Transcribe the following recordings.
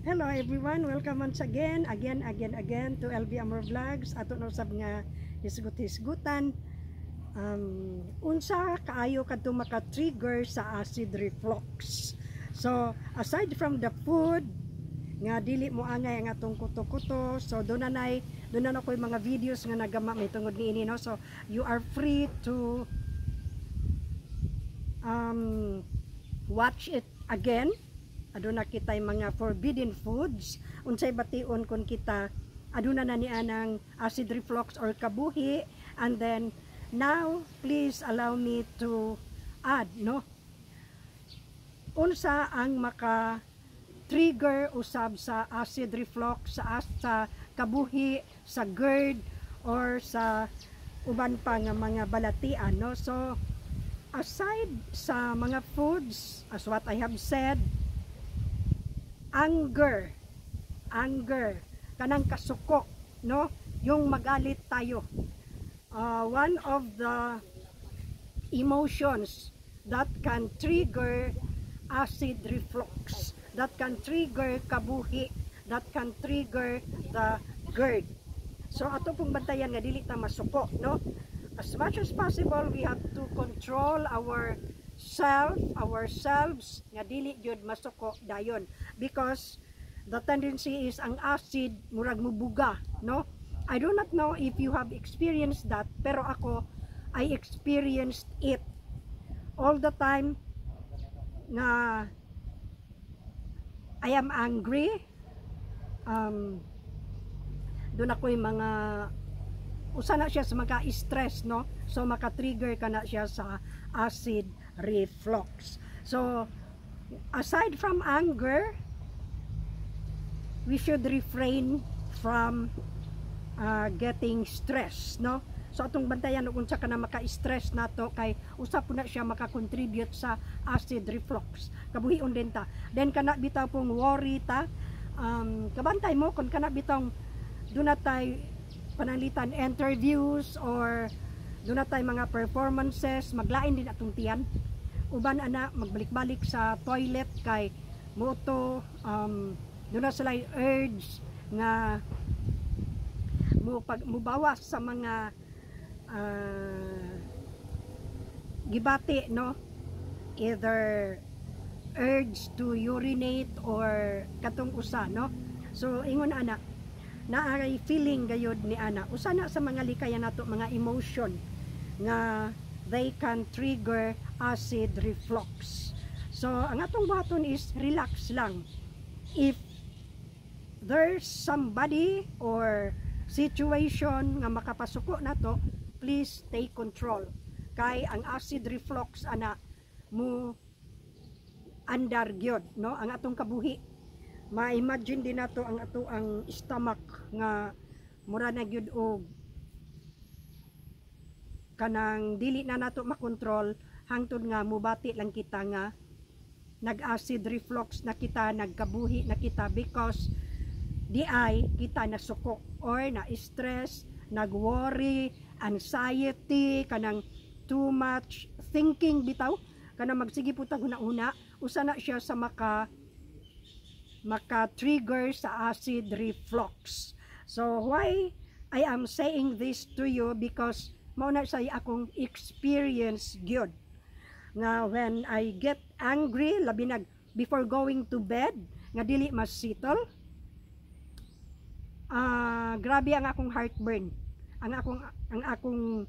Hello everyone, welcome once again to LB Amor Vlogs. Ato na usab nga hisgut-hisgutan. Unsa kaayo kadto maka-trigger sa acid reflux. So aside from the food nga dili mo angay ang atong kuto-kuto, so doon na koy mga videos nga nagama may tungod niini, no? So you are free to watch it again. Aduna kitay mga forbidden foods, unsay bation kun kita aduna na ni anang acid reflux or kabuhi. And then now please allow me to add, no, unsa ang maka trigger usab sa acid reflux, sa kabuhi, sa GERD or sa uban pa nga mga balatian, no? So aside sa mga foods, as what I have said, anger, kanang kasuko, no? Yung magalit tayo. One of the emotions that can trigger acid reflux, that can trigger kabuhi, that can trigger the GERD. So ato pong bantayan nga dili ta masuko, no? As much as possible, we have to control ourselves nga dili gyud masuko dayon, because the tendency is ang acid murag mubuga, no? I do not know if you have experienced that, pero ako, I experienced it all the time na I am angry. Doon ako yung mga usa na siya sa maka-stress, no? So maka-trigger ka na siya sa acid reflux. So aside from anger, we should refrain from getting stressed, no? So atong bantayan kung sa ka na maka-stress nato, kay usa po na siya maka-contribute sa acid reflux. Kabuhion din ta. Then kana bitaw pong worry ta, kabantay mo kung kana bitong doon na tayo pananglitan interviews or doon na tayo mga performances, maglain din atong tiyan. Uban ana magbalik-balik sa toilet kay moto, doon na sila urge nga mubawas sa mga gibati, no? Either urge to urinate or katong usa, no? So ingon ana naay feeling gayud ni ana usa na sa mga likaya nato mga emotion nga they can trigger acid reflux. So ang atong buhaton is relax lang. If there's somebody or situation nga makapasuko nato, please take control. Kay ang acid reflux ana mo andar gyud, no? Ang atong kabuhi, ma-imagine din nato ang ato ang stomach nga mura na gyud og kanang dili na nato makontrol hangtod nga mubati lang kita nga nag-acid reflux na kita, nagkabuhi na kita, because di ay kita nasuko or na-stress, nag-worry, anxiety, kanang too much thinking bitaw, kanang magsige putang una-una, usa na siya sa maka-trigger sa acid reflux. So why I am saying this to you, because mao na say akong experience gyud nga when I get angry, labi na before going to bed nga dili masitol, grabe ang akong heartburn, ang akong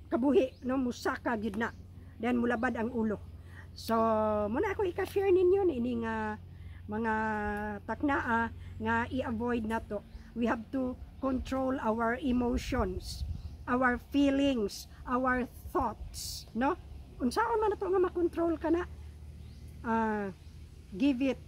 kabuhi, no, musaka gyud na, then mulabad ang ulo. So muna ako i-share ninyo ini nga mga taknaa nga i-avoid nato. We have to control our emotions, our feelings, our thoughts, no? Unsaon man nato nga makontrol kana? Give it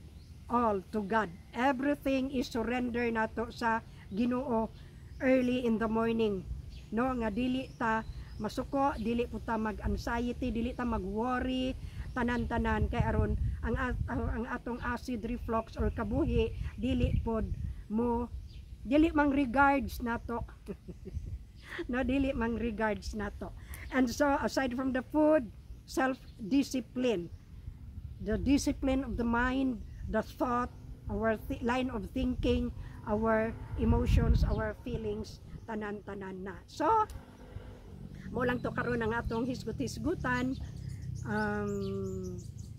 all to God. Everything is surrender nato sa Ginoo early in the morning, no? Nga dili ta masuko, dili po ta mag-anxiety, dili ta mag-worry, tanan-tanan, kay aron ang atong acid reflux or kabuhi dili pod mo, dili mang regards nato. No, dili mang regards nato. And so aside from the food, self-discipline, the discipline of the mind, the thought, our line of thinking, our emotions, our feelings, tanan-tanan na. So, mo lang to karon ang atong hisgut-hisgutan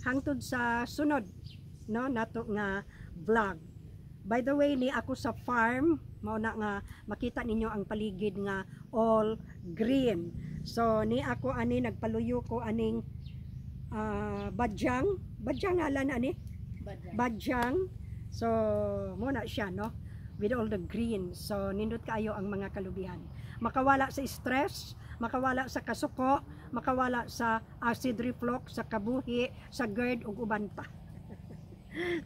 hangtod sa sunod, no, nato nga vlog. By the way, ni ako sa farm, mao na nga makita ninyo ang paligid nga all green. So ni ako ani nagpaluyo ko aning badyang ngalan ani? Badyang. So mo na siya, no, with all the green. So nindot kaayo ang mga kalubihan. Makawala sa stress, makawala sa kasuko, makawala sa acid reflux, sa kabuhi, sa GERD ug uban pa.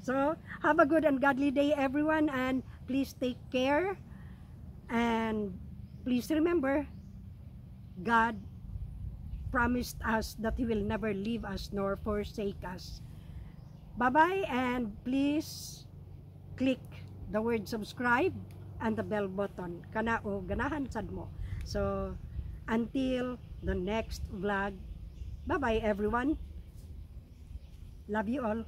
So, have a good and godly day everyone, and please take care, and please remember, God promised us that He will never leave us nor forsake us. Bye-bye, and please click the word subscribe and the bell button. Kana o ganahan sad mo. So, until the next vlog, bye-bye everyone. Love you all.